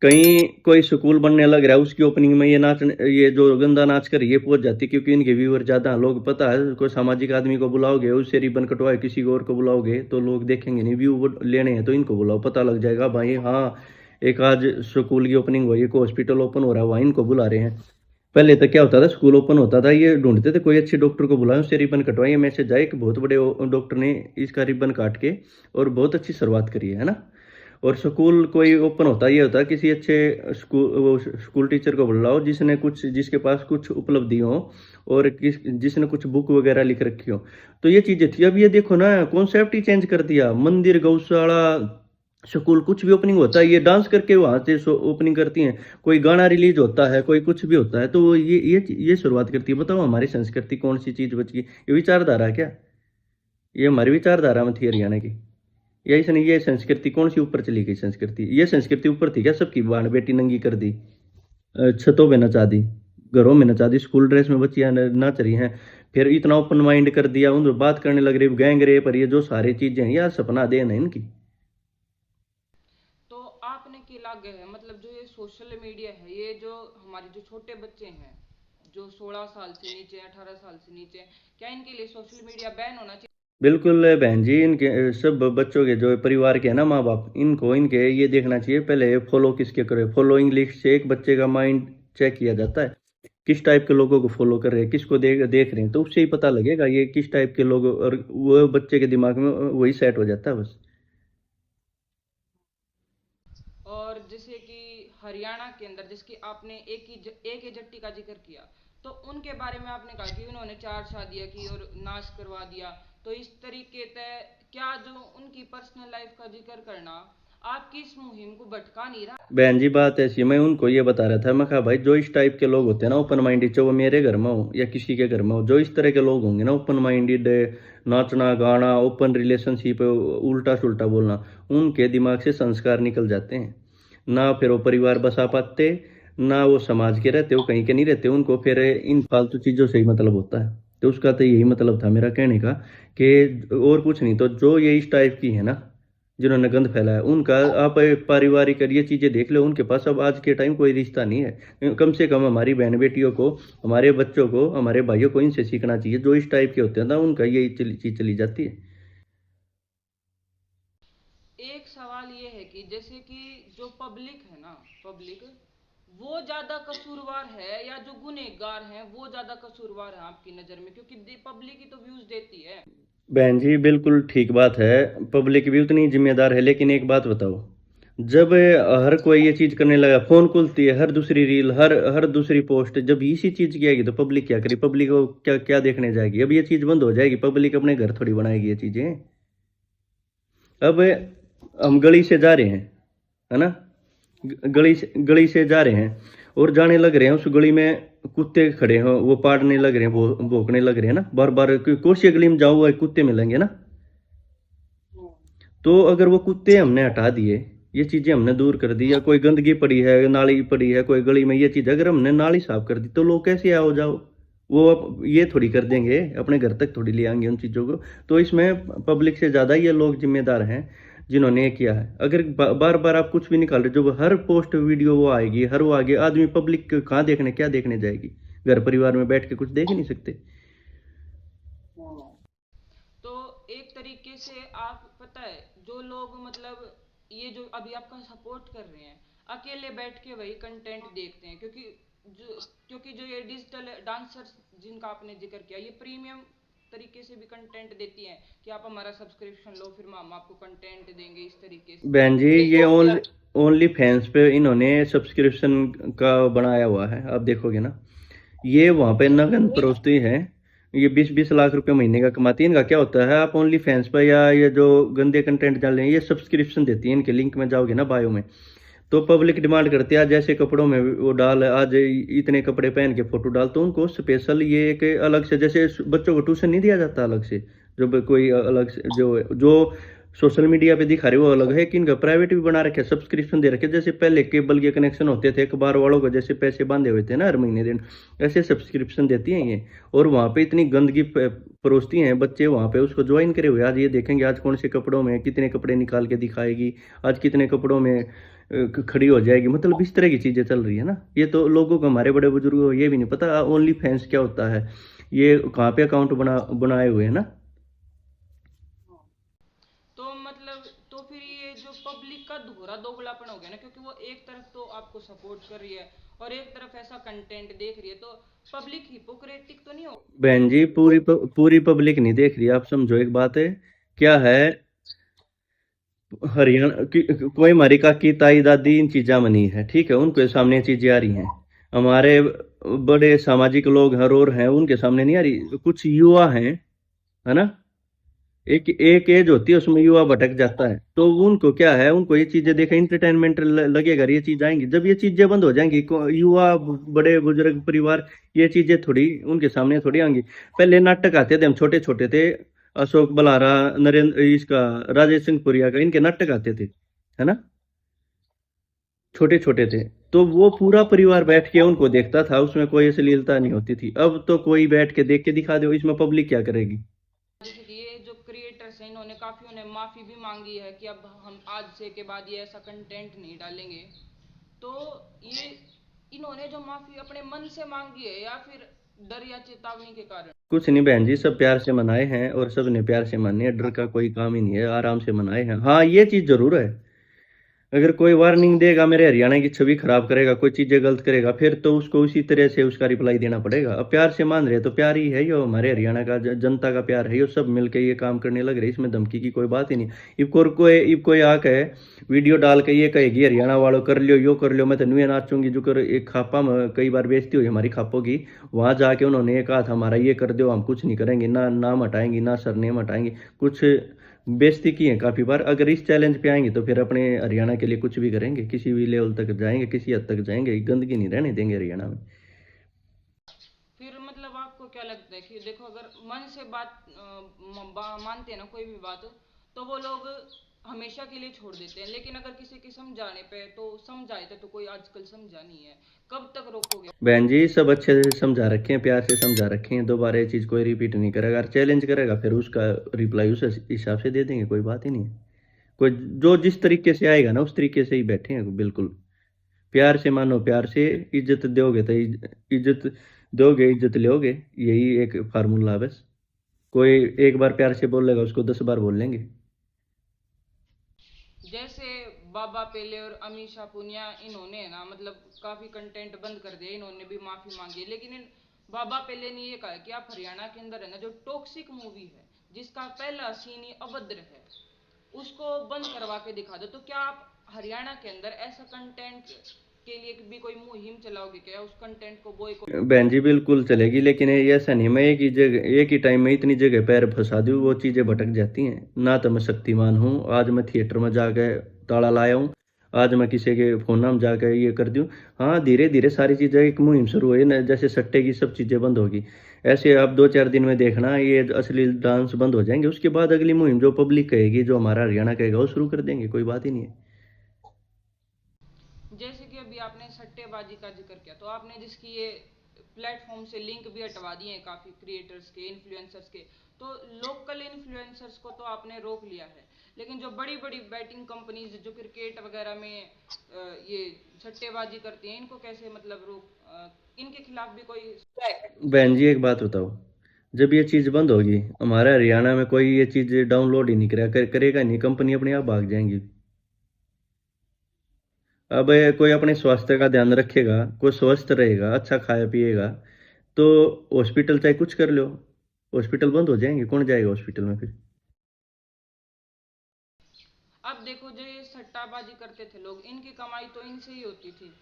कहीं कोई स्कूल बनने लग रहा है, उसकी ओपनिंग में ये नाच, ये जो गंदा नाच कर ये पहुंच जाती है, क्योंकि इनके व्यूअर ज्यादा हैं। लोग पता है, कोई सामाजिक आदमी को बुलाओगे, उससे रिबन कटवाए, किसी और को बुलाओगे तो लोग देखेंगे नहीं, व्यू लेने हैं तो इनको बुलाओ, पता लग जाएगा भाई हाँ एक आज स्कूल की ओपनिंग हुई है, कोई हॉस्पिटल ओपन हो रहा है, वहाँ इनको बुला रहे हैं। पहले तो क्या होता था, स्कूल ओपन होता था, ये ढूंढते थे कोई अच्छे डॉक्टर को बुलाए, उससे रिबन कटवाए, ये मैसेज आए कि बहुत बड़े डॉक्टर ने इसका रिबन काट के और बहुत अच्छी शुरुआत करी है ना। और स्कूल कोई ओपन होता, ये होता किसी अच्छे स्कूल टीचर को बुलाओ जिसने कुछ, जिसके पास कुछ उपलब्धि हो और जिसने कुछ बुक वगैरह लिख रखी हो। तो ये चीजें थी। अब ये देखो ना, कॉन्सेप्ट ही चेंज कर दिया, मंदिर, गौशाला, स्कूल, कुछ भी ओपनिंग होता है ये डांस करके वहां से ओपनिंग करती हैं। कोई गाना रिलीज होता है, कोई कुछ भी होता है तो ये शुरुआत करती है। बताओ हमारी संस्कृति कौन सी चीज बच गई? ये विचारधारा है क्या? ये हमारी विचारधारा में थी हरियाणा की, या इसने ये संस्कृति कौन सी ऊपर चली गई? संस्कृति, ये संस्कृति ऊपर थी क्या? सबकी बाण बेटी नंगी कर दी, छतों में नचा दी, घरों में नचा दी, स्कूल ड्रेस में बच्चियां नाच रही हैं, फिर इतना ओपन माइंड कर दिया, उन बात करने लग रही गैंग रेप, पर ये जो सारी चीजें हैं यार सपना देन है इनकी। तो आपने क्या लगे है मतलब जो ये सोशल मीडिया है, ये जो हमारे जो छोटे बच्चे हैं जो 16 साल से नीचे, 18 साल से नीचे, क्या इनके लिए सोशल मीडिया बैन होना चाहिए? बिल्कुल बहन जी, इनके सब बच्चों के जो परिवार के है ना माँ बाप, इनको इनके ये देखना चाहिए पहले फॉलो किसके करे। फॉलोइंग लिस्ट से एक बच्चे का माइंड चेक किया जाता है, किस टाइप के लोगों को फॉलो कर रहे हैं, किसको देख रहे हैं, तो उससे ही पता लगेगा ये किस टाइप के लोग, और वो बच्चे के दिमाग में वही सेट हो जाता है बस। और जैसे कि हरियाणा के अंदर जिसकी आपने एक ही जट्टी का जिक्र किया, तो उनके बारे में आपने कहा कि उन्होंने 4 शादियां की और नाश करवा दिया, तो इस तरीके से क्या जो उनकी पर्सनल लाइफ का जिक्र करना आपकी इस मुहिम को भटका नहीं रहा? बहन जी बात ऐसी है, मैं उनको ये बता रहा था, मैं कहा भाई जो इस टाइप के लोग होते हैं ना ओपन माइंडेड, चाहे वो मेरे घर में हो या किसी के घर में हो, जो इस तरह के लोग होंगे ना ओपन माइंडेड, नाचना गाना, ओपन रिलेशनशिप, उल्टा सुल्टा बोलना, उनके दिमाग से संस्कार निकल जाते हैं ना, फिर वो परिवार बसा पाते ना, वो समाज के रहते, वो कहीं के नहीं रहते, उनको फिर इन फालतू चीज़ों से ही मतलब होता है। तो उसका तो यही मतलब था मेरा कहने का, कि और कुछ नहीं, तो जो ये इस टाइप की है ना, जिन्होंने गंद फैलाया उनका, आप पारिवारिक ये चीजें देख लो, उनके पास अब आज के टाइम कोई रिश्ता नहीं है। कम से कम हमारी बहन बेटियों को, हमारे बच्चों को, हमारे भाइयों को इनसे सीखना चाहिए। जो इस टाइप के होते हैं ना, उनका ये चीज चली जाती है। एक सवाल ये है कि जैसे कि जो पब्लिक है ना, पब्लिक वो ज्यादा कसूरवार है या जो गुनहगार हैं वो ज्यादा कसूरवार है आपकी नजर में? क्योंकि पब्लिक ही तो व्यूज देती है। बहन जी बिल्कुल ठीक बात है, पब्लिक भी उतनी जिम्मेदार है, लेकिन एक बात बताओ, जब हर कोई ये चीज करने लगा, फोन खुलती है, हर दूसरी रील, हर हर दूसरी पोस्ट जब इसी चीज की आएगी, तो पब्लिक क्या करेगी? पब्लिक को क्या क्या देखने जाएगी? अब ये चीज बंद हो जाएगी, पब्लिक अपने घर थोड़ी बनाएगी ये चीजें। अब हम गली से जा रहे हैं, है ना, गली से जा रहे हैं और जाने लग रहे हैं, उस गली में कुत्ते खड़े हैं, वो पाड़ने लग रहे हैं, भौंकने लग रहे हैं ना, बार बार कोसी गली में जाओ कुत्ते मिलेंगे ना। तो अगर वो कुत्ते हमने हटा दिए, ये चीजें हमने दूर कर दी, या कोई गंदगी पड़ी है, नाली पड़ी है कोई गली में, ये चीज अगर हमने नाली साफ कर दी, तो लोग कैसे आओ जाओ? वो अब ये थोड़ी कर देंगे, अपने घर तक थोड़ी ले आएंगे उन चीजों को। तो इसमें पब्लिक से ज्यादा ये लोग जिम्मेदार हैं जिन्होंने ये किया है। अगर बार बार आप कुछ भी निकाल रहे, जो हर पोस्ट वीडियो वो आएगी, हर वो आगे, आदमी पब्लिक कहाँ देखने, क्या देखने जाएगी? घर परिवार में बैठ के कुछ देख ही नहीं सकते। तो एक तरीके से आप पता है, जो लोग मतलब ये जो अभी आपका सपोर्ट कर रहे हैं, अकेले बैठ के वही कंटेंट देखते हैं। क्योंकि जो ये डिजिटल डांसर्स जिनका आपने जिक्र किया, ये प्रीमियम तरीके से भी कंटेंट देती हैं कि आप हमारा सब्सक्रिप्शन लो, फिर हम आपको कंटेंट देंगे इस तरीके से। बहन जी एक ये तो ओनली फैंस पे इन्होंने सब्सक्रिप्शन का बनाया हुआ है, आप देखोगे ना, ये वहां पे नगन परोसती है। ये 20-20 लाख रुपए महीने का कमाती है। इनका क्या होता है, आप ओनली फैंस पर या ये जो गंदे कंटेंट डाल रहे हैं, ये सब्सक्रिप्शन देती है। इनके लिंक में जाओगे ना, बायो में, तो पब्लिक डिमांड करती है, आज जैसे कपड़ों में वो डाल, आज इतने कपड़े पहन के फोटो डाल, तो उनको स्पेशल ये एक अलग से, जैसे बच्चों को ट्यूशन नहीं दिया जाता अलग से, जो कोई अलग से जो जो सोशल मीडिया पे दिखा रहे वो अलग है, कि इनका प्राइवेट भी बना रखे, सब्सक्रिप्शन दे रखे। जैसे पहले केबल के कनेक्शन होते थे, अखबार वालों को जैसे पैसे बांधे हुए थे ना हर महीने दिन, ऐसे सब्सक्रिप्शन देती हैं ये। और वहाँ पे इतनी गंदगी परोसती हैं, बच्चे वहाँ पे उसको ज्वाइन करे हुए, आज ये देखेंगे आज कौन से कपड़ों में कितने कपड़े निकाल के दिखाएगी, आज कितने कपड़ों में खड़ी हो जाएगी। मतलब इस तरह की चीजें चल रही है ना। ये तो लोगों को, हमारे बड़े बुजुर्गों को ये भी नहीं पता ओनली फैंस क्या होता है, ये कहाँ पे अकाउंट बनाए हुए हैं ना। तो मतलब तो फिर ये जो पब्लिक का दोहरा दोगलापन हो गया ना, क्योंकि वो एक तरफ तो आपको सपोर्ट कर रही है और एक तरफ ऐसा कंटेंट देख रही है, तो पब्लिक हिपोक्रेटिक तो नहीं हो? बहन जी पूरी पब्लिक नहीं देख रही, आप समझो एक बात है, क्या है, हरियाणा की कोई हमारी काकी ताई दादी इन चीजा में नहीं है, ठीक है, उनके सामने ये चीजें आ रही हैं। हमारे बड़े सामाजिक लोग हैं और हैं, उनके सामने नहीं आ रही। कुछ युवा हैं, है ना, एक एक एज होती है उसमें युवा भटक जाता है, तो उनको क्या है, उनको ये चीजें देखे इंटरटेनमेंट लगेगा, ये चीज आएंगी। जब ये चीजें बंद हो जाएंगी, युवा, बड़े बुजुर्ग परिवार, ये चीजें थोड़ी उनके सामने थोड़ी आएंगी। पहले नाटक आते थे, हम छोटे छोटे थे, अशोक बलारा, नरेंद्र इसका, राजेश सिंह पुरिया का, इनके नाटक आते थे, है ना, छोटे छोटे थे, तो वो पूरा परिवार बैठ के उनको देखता था, उसमें कोई अश्लीलता नहीं होती थी। अब तो कोई बैठ के देख के दिखा दो, इसमें पब्लिक क्या करेगी? जैसे कि ये जो क्रिएटर्स हैं, इन्होंने काफी उन्हें माफी भी मांगी है कि अब हम आज से के बाद ये ऐसा कंटेंट नहीं डालेंगे। तो ये इन्होंने जो माफी अपने मन से मांगी है या फिर डर या चेतावनी के कारण? कुछ नहीं बहन जी, सब प्यार से मनाए हैं और सब ने प्यार से माने हैं, डर का कोई काम ही नहीं है, आराम से मनाए हैं। हाँ ये चीज जरूर है, अगर कोई वार्निंग देगा, मेरे हरियाणा की छवि खराब करेगा, कोई चीजें गलत करेगा, फिर तो उसको उसी तरह से उसका रिप्लाई देना पड़ेगा। अब प्यार से मान रहे तो प्यार ही है, यो हमारे हरियाणा का जनता का प्यार है, यो सब मिलके ये काम करने लग रहे, इसमें धमकी की कोई बात ही नहीं। इब कोई आके वीडियो डाल के ये कहेगी हरियाणा वालों कर लियो, यो कर लियो, मैं तो नुए नाचूंगी, जो कर एक खापा में कई बार बेइज्जती हुई हमारी खापों की, वहां जाके उन्होंने ये कहा था हमारा ये कर दो, हम कुछ नहीं करेंगे, ना नाम हटाएंगे ना सरनेम हटाएंगे, कुछ बेइज्जती की है काफी बार। अगर इस चैलेंज पे आएंगे तो फिर अपने हरियाणा के लिए कुछ भी करेंगे, किसी भी लेवल तक जाएंगे, किसी हद तक जाएंगे, गंदगी नहीं रहने देंगे हरियाणा में। फिर मतलब आपको क्या लगता है कि देखो, अगर मन से मानते हैं ना कोई भी बात, तो वो लोग हमेशा के लिए छोड़ देते हैं, लेकिन अगर किसी के समझाने पे तो समझाए तो कोई आजकल समझा नहीं है, कब तक रोकोगे? बहन जी सब अच्छे से समझा रखे हैं, प्यार से समझा रखे हैं, दोबारा ये चीज कोई रिपीट नहीं करेगा। अगर चैलेंज करेगा फिर उसका रिप्लाई उस हिसाब से दे देंगे, कोई बात ही नहीं है। कोई जो जिस तरीके से आएगा ना उस तरीके से ही बैठे हैं बिल्कुल। प्यार से मानो, प्यार से इज्जत दोगे तो इज्जत दोगे, इज्जत लोगे। यही एक फार्मूला है बस। कोई एक बार प्यार से बोलेगा उसको 10 बार बोल लेंगे। जैसे बाबा पेले और अमीषा पुनिया, इन्होंने ना मतलब काफी कंटेंट बंद कर दिया, इन्होंने भी माफी मांगी है, लेकिन बाबा पेले ने ये कहा है कि आप हरियाणा के अंदर है ना जो टॉक्सिक मूवी है जिसका पहला सीन ही अभद्र है उसको बंद करवा के दिखा दो। तो क्या आप हरियाणा के अंदर ऐसा कंटेंट के लिए भी कोई मुहिम चलाओगे क्या, उस कंटेंट को बॉयकॉट? बहन जी बिल्कुल चलेगी, लेकिन ये ऐसा नहीं मैं एक ही जगह एक ही टाइम में इतनी जगह पैर फंसा दूँ, वो चीज़ें भटक जाती हैं ना। तो मैं शक्तिमान हूँ, आज मैं थिएटर में जाके ताला लाया हूँ, आज मैं किसी के फोन में जाकर ये कर दूँ। हाँ, धीरे धीरे सारी चीज़ें एक मुहिम शुरू हुई ना, जैसे सट्टे की सब चीज़ें बंद होगी, ऐसे आप 2-4 दिन में देखना ये असली डांस बंद हो जाएंगे। उसके बाद अगली मुहिम जो पब्लिक कहेगी, जो हमारा हरियाणा कहेगा, वो शुरू कर देंगे, कोई बात ही नहीं है। जैसे कि अभी आपने सट्टेबाजी का जिक्र किया, तो आपने जिसकी ये प्लेटफॉर्म से लिंक भी हटवा दिए हैं काफी क्रिएटर्स के, इन्फ्लुएंसर्स के, तो लोकल इन्फ्लुएंसर्स को तो आपने रोक लिया है, लेकिन जो बड़ी बड़ी बैटिंग कंपनीज जो क्रिकेट वगैरह में ये सट्टेबाजी करती हैं, इनको कैसे मतलब इनके खिलाफ भी कोई? बहन जी एक बात बताओ, जब ये चीज़ बंद होगी, हमारे हरियाणा में कोई ये चीज़ डाउनलोड ही नहीं करेगा नहीं, कंपनी अपने आप भाग जाएंगी। अब कोई अपने स्वास्थ्य का ध्यान रखेगा, कोई स्वस्थ रहेगा, अच्छा खाया पिएगा, तो हॉस्पिटल चाहे कुछ कर लो, हॉस्पिटल बंद हो जाएंगे, कौन जाएगा हॉस्पिटल में फिर? अब देखो जो ये सट्टाबाजी करते थे लोग, इनकी कमाई तो इनसे ही होती थी,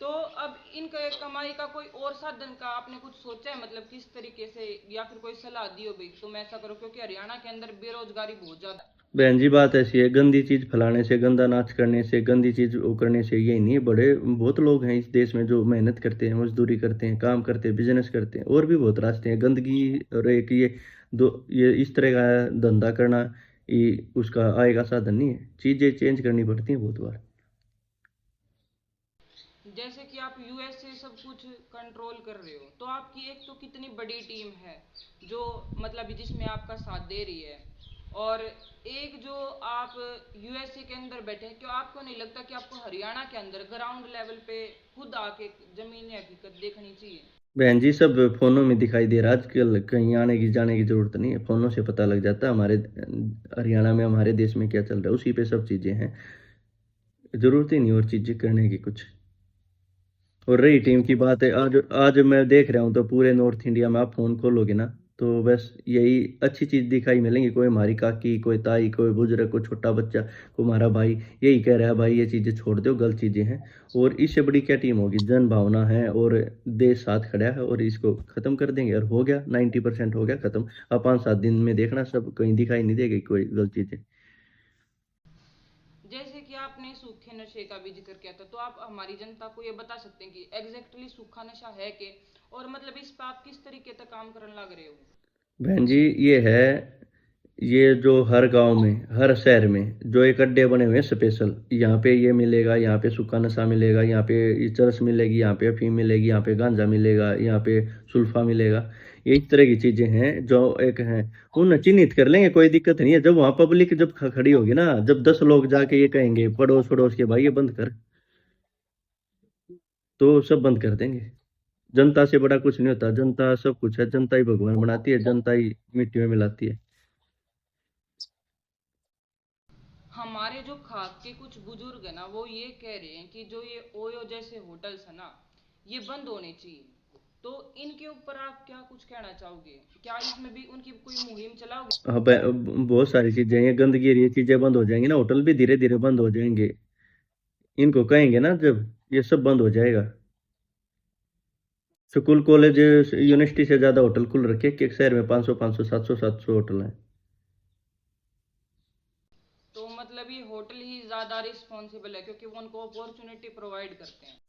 तो अब इनका कमाई का कोई और साधन का आपने कुछ सोचा है, मतलब किस तरीके से, या फिर कोई सलाह दी हो भाई तुम ऐसा करो, क्योंकि हरियाणा के अंदर बेरोजगारी बहुत ज्यादा। बहन जी बात ऐसी है, गंदी चीज़ फैलाने से, गंदा नाच करने से, गंदी चीज़ वो करने से यही नहीं है। बड़े बहुत लोग हैं इस देश में जो मेहनत करते हैं, मजदूरी करते हैं, काम करते हैं, बिजनेस करते हैं, और भी बहुत रास्ते हैं। गंदगी और एक ये इस तरह का धंधा करना, ये उसका आय का साधन नहीं है। चीज़ें चेंज करनी पड़ती हैं बहुत बार। जैसे कि आप यूएस से सब कुछ कंट्रोल कर रहे हो, तो आपकी एक तो कितनी बड़ी टीम है जो मतलब जिसमें आपका साथ दे रही है, और एक जो आप यूएसए के अंदर बैठे हैं, क्यों आपको नहीं लगता कि आपको हरियाणा के अंदर ग्राउंड लेवल पे खुद आके जमीनी हकीकत देखनी चाहिए? बहन जी सब फोनों में दिखाई दे रहा है आजकल, कहीं आने की जाने की जरूरत नहीं है, फोनों से पता लग जाता है हमारे हरियाणा में, हमारे देश में क्या चल रहा है, उसी पे सब चीज़ें हैं। जरूरत ही नहीं और चीज़ें करने की कुछ। और रही टीम की बात है, आज आज मैं देख रहा हूँ तो पूरे नॉर्थ इंडिया में आप फोन खोलोगे ना, तो बस यही अच्छी चीज दिखाई मिलेंगी। कोई हमारी काकी, कोई ताई, कोई बुजुर्ग, कोई छोटा बच्चा, कोई हमारा भाई यही कह रहा है, भाई ये चीजें छोड़ दो, गलत चीजें हैं। और इससे बड़ी क्या टीम होगी? जन भावना है और देश साथ खड़ा है, और इसको खत्म कर देंगे। और हो गया, 90% हो गया खत्म। अब 5-7 दिन में देखना सब कहीं दिखाई नहीं देगी कोई गलत चीजें। जैसे कि आपने सूखे नशे का भी जिक्र किया था, तो आप हमारी जनता को ये बता सकते हैं कि एग्जैक्टली सूखा नशा है के, और मतलब इस पर आप किस तरीके तक काम करने लग रहे हो? बहन जी ये है, ये जो हर गांव में, हर शहर में जो एक अड्डे बने हुए हैं स्पेशल, यहाँ पे ये मिलेगा, यहाँ पे सूखा नशा मिलेगा, यहाँ पे ये चरस मिलेगी, यहाँ पे अफीम मिलेगी, यहाँ पे गांजा मिलेगा, यहाँ पे सुल्फा मिलेगा। ये इस तरह की चीजें हैं जो एक हैं, उन चिन्हित कर लेंगे, कोई दिक्कत नहीं है। जब वहां पब्लिक जब खड़ी होगी ना, जब 10 लोग जाके ये कहेंगे पड़ोस पड़ोस के, भाई ये बंद कर, तो सब बंद कर देंगे। जनता से बड़ा कुछ नहीं होता, जनता सब कुछ है, जनता ही भगवान बनाती है, जनता ही मिट्टी में मिलाती है। हमारे जो खास के कुछ बुजुर्ग है ना, वो ये कह रहे हैं कि जो ये ओयो जैसे होटल्स है ना, ये बंद होने चाहिए, तो इनके ऊपर आप क्या कुछ कहना चाहोगे? क्या इसमें भी उनकी कोई मुहिम चलाओगे? हाँ, बहुत सारी चीजें हैं, गंदगी ये चीजें बंद हो जाएंगी ना, होटल भी धीरे धीरे बंद हो जाएंगे। इनको कहेंगे ना जब, ये सब बंद हो जाएगा। स्कूल, कॉलेज, यूनिवर्सिटी से ज्यादा होटल खुल रखे हैं, कि एक शहर में 500 500 700 होटल हैं। तो मतलब ये होटल ही ज्यादा रिस्पॉन्सिबल है क्योंकि वो उनको अपॉर्चुनिटी प्रोवाइड करते हैं।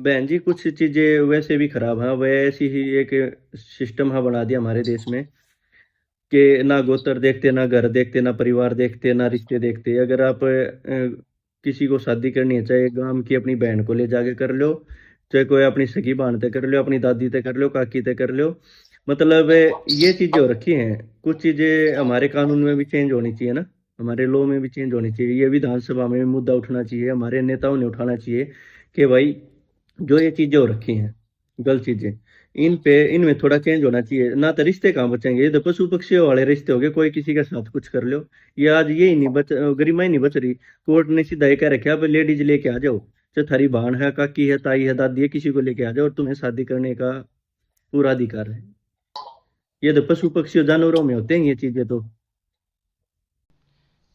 बहन जी कुछ चीजें वैसे भी खराब है, वैसी ही एक सिस्टम है बना दिया हमारे देश में, कि ना गोत्र देखते, ना घर देखते, ना परिवार देखते, ना रिश्ते देखते। अगर आप किसी को शादी करनी है, चाहे गांव की अपनी बहन को ले जाके कर लो, चाहे कोई अपनी सगी बहन ते कर लो, अपनी दादी ते कर लो, काकी ते कर लो, मतलब ये चीजें हो रखी हैं। कुछ चीजें हमारे कानून में भी चेंज होनी चाहिए ना, हमारे लॉ में भी चेंज होनी चाहिए, ये विधानसभा में भी मुद्दा उठना चाहिए, हमारे नेताओं ने उठाना चाहिए कि भाई जो ये चीजें हो रखी हैं गलत चीजें, इन पे इनमें थोड़ा चेंज होना चाहिए। ना तो रिश्ते कहाँ बचेंगे, ये तो पशु पक्षियों वाले रिश्ते हो गए, कोई किसी के साथ कुछ कर लो। ये आज ये ही नहीं बच, गरिमा ही नहीं बच रही। कोर्ट ने सीधा ये कह रखा अब लेडीज लेके आ जाओ, चाहे थारी बहन है, काकी है, ताई है, दादी है, किसी को लेके आ जाओ और तुम्हें शादी करने का पूरा अधिकार है। ये तो पशु पक्षी जानवरों में होते हैं ये चीजें तो।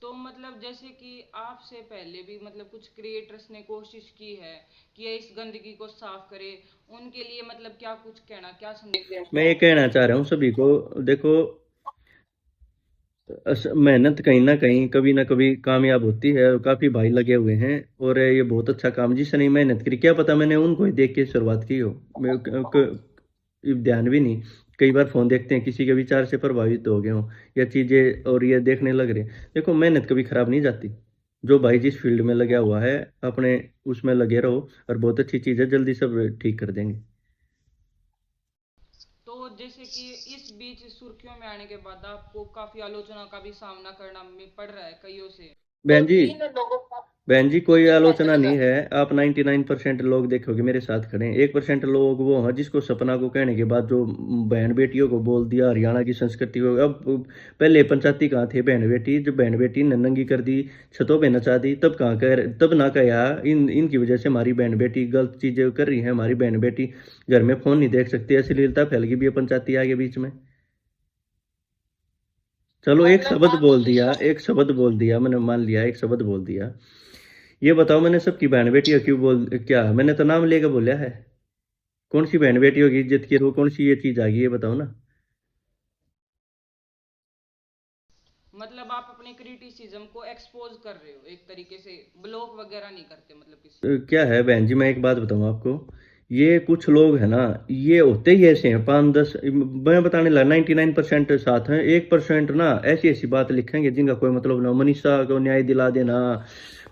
तो मतलब जैसे कि आपसे पहले भी मतलब कुछ क्रिएटर्स ने कोशिश की है कि ये इस गंदगी को साफ करे, उनके लिए मतलब क्या कुछ कहना, क्या संदेश देना मैं ये चाहोगे? कहना चाह रहा हूँ सभी को, देखो मेहनत कहीं ना कहीं कभी ना कभी कामयाब होती है, और काफी भाई लगे हुए हैं, और ये बहुत अच्छा काम, जिसने मेहनत करी क्या पता मैंने उनको ही देख के शुरुआत की हो। ध्यान भी नहीं, कई बार फोन देखते हैं किसी के विचार से प्रभावित हो गए हो या चीजें, और ये देखने लग रहे। देखो मेहनत कभी खराब नहीं जाती, जो भाई जिस फील्ड में लगा हुआ है अपने उसमें लगे रहो, और बहुत अच्छी चीज है, जल्दी सब ठीक कर देंगे। तो जैसे कि इस बीच सुर्खियों में आने के बाद आपको काफी आलोचना का भी सामना करना पड़ रहा है कईयों से। बहन जी, बहन जी कोई आलोचना नहीं है। आप 99% लोग देखोगे मेरे साथ खड़े हैं, 1% लोग वो हैं जिसको सपना को कहने के बाद जो बहन बेटियों को बोल दिया, हरियाणा की संस्कृति को। अब पहले पंचायती कहाँ थे बहन बेटी, जब बहन बेटी ने नंगी कर दी, छतों पे नचा दी, तब कहाँ कर, तब ना कहा इनकी वजह से हमारी बहन बेटी गलत चीजें कर रही है, हमारी बहन बेटी घर में फोन नहीं देख सकती, अश्लीलता फैल गई भी है पंचायती आगे बीच में। चलो एक शब्द बोल दिया, एक शब्द बोल दिया मैंने, मान लिया एक शब्द बोल दिया। ये बताओ मैंने सबकी बहन बेटियों क्यों बोल, क्या मैंने तो नाम लेकर बोला है? कौन सी बहन बेटियों की इज्जत की वो कौन सी ये चीज आ गई, ये बताओ ना। मतलब आप अपने क्रिटिसिज्म को एक्सपोज कर रहे हो एक तरीके से, ब्लॉक वगैरह नहीं करते मतलब किसी को। क्या है बहन जी, मैं एक बात बताऊं आपको, ये कुछ लोग है ना, ये होते ही ऐसे हैं, 5-10, मैं बताने लगा 99% साथ हैं, 1% ना ऐसी ऐसी बात लिखेंगे जिनका कोई मतलब ना हो। मनीषा को न्याय दिला देना,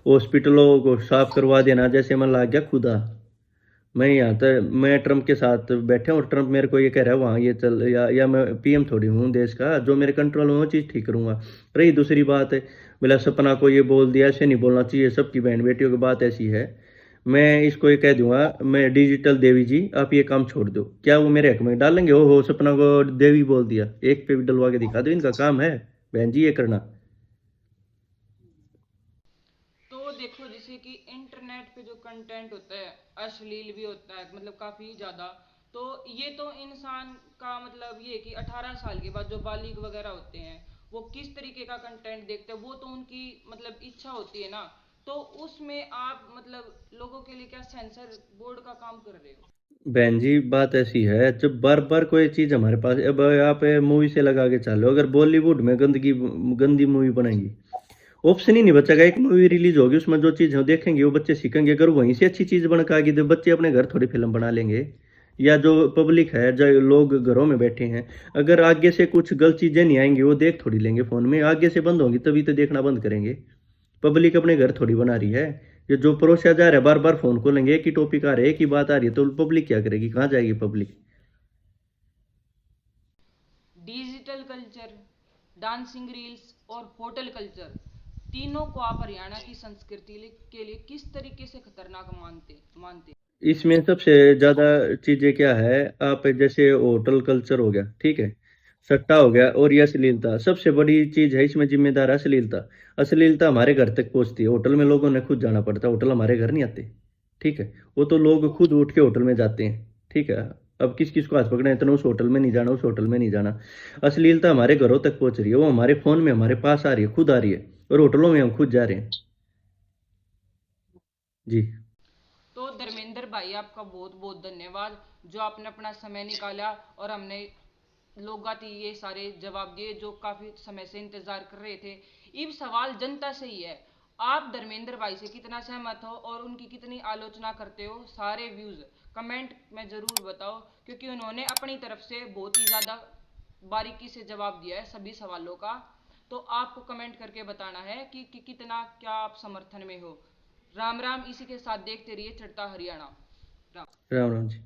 हॉस्पिटलों को साफ करवा देना, जैसे मन लग गया खुदा। मैं यहाँ तक मैं ट्रम्प के साथ बैठा हूँ और ट्रम्प मेरे को ये कह रहा है वहाँ ये चल, या मैं पीएम थोड़ी हूँ देश का, जो मेरे कंट्रोल में वो चीज़ ठीक करूंगा। रही दूसरी बात है, मेरा सपना को ये बोल दिया, ऐसे नहीं बोलना चाहिए, सबकी बहन बेटियों की बात ऐसी है। मैं इसको ये कह दूंगा, मैं डिजिटल देवी जी आप ये काम छोड़ दो, क्या वो मेरे हक में डालेंगे? हो सपना को देवी बोल दिया, एक पे भी डलवा के दिखा दो, इनका काम है बहन जी ये करना। तो देखो जैसे कि इंटरनेट पे जो कंटेंट होता है अश्लील भी होता है मतलब काफी ज्यादा। तो ये तो इंसान का मतलब ये कि 18 साल के बाद जो बालिग वगैरह होते हैं वो किस तरीके का कंटेंट देखते हैं वो तो उनकी मतलब इच्छा होती है ना। तो उसमें आप मतलब लोगों के लिए क्या सेंसर बोर्ड का काम कर रहे हो? बहन जी बात ऐसी है, जब बार बार कोई चीज हमारे पास, अब आप मूवी से लगा के चलो, अगर बॉलीवुड में गंदगी गंदी मूवी बनाएंगी, ऑप्शन ही नहीं बचेगा। एक मूवी रिलीज होगी उसमें जो चीज हम देखेंगे वो बच्चे सीखेंगे, अगर वहीं से अच्छी चीज बन के आएगी तो बच्चे अपने घर थोड़ी फिल्म बना लेंगे। या जो पब्लिक है, जो लोग घरों में बैठे हैं, अगर आगे से कुछ गलत चीजें नहीं आएंगी वो देख थोड़ी लेंगे फोन में, आगे से बंद होंगी तभी तो देखना बंद करेंगे। पब्लिक अपने घर थोड़ी बना रही है, ये जो परोसा जा रहा है बार बार फोन खोलेंगे, एक ही टॉपिक आ रहा है, एक ही बात आ रही है, तो पब्लिक क्या करेगी, कहाँ जाएगी public? Digital culture, dancing reels और होटल कल्चर, तीनों को आप हरियाणा की संस्कृति के लिए किस तरीके से खतरनाक मानते? इसमें सबसे ज्यादा चीजें क्या है, आप जैसे होटल कल्चर हो गया, ठीक है, सट्टा हो गया, और ये अश्लीलता सबसे बड़ी चीज है, इसमें जिम्मेदार है अश्लीलता। अश्लीलता हमारे घर तक पहुंचती है, होटल में लोगों ने खुद जाना पड़ता है, होटल हमारे घर नहीं आते। ठीक है, वो तो लोग खुद उठ के होटल में जाते हैं। ठीक है, अब किस किस को हाथ पकड़े, इतना उस होटल में नहीं जाना, उस होटल में नहीं जाना। अश्लीलता हमारे घरों तक पहुंच रही है, वो हमारे फोन में हमारे पास आ रही है, खुद आ रही है, और होटलों में हम खुद जा रहे हैं। जी। तो धर्मेंद्र भाई आपका बहुत बहुत धन्यवाद जो आपने अपना समय निकाला और हमने लोग ये सारे जवाब दिए जो काफी समय से इंतजार कर रहे थे। अब सवाल जनता से ही है, आप धर्मेंद्र भाई से कितना सहमत हो और उनकी कितनी आलोचना करते हो? सारे व्यूज कमेंट में जरूर बताओ क्योंकि उन्होंने अपनी तरफ से बहुत ही ज्यादा बारीकी से जवाब दिया है सभी सवालों का। तो आपको कमेंट करके बताना है कि कितना क्या आप समर्थन में हो। राम राम, इसी के साथ देखते रहिए चढ़ता हरियाणा। राम। राम राम जी।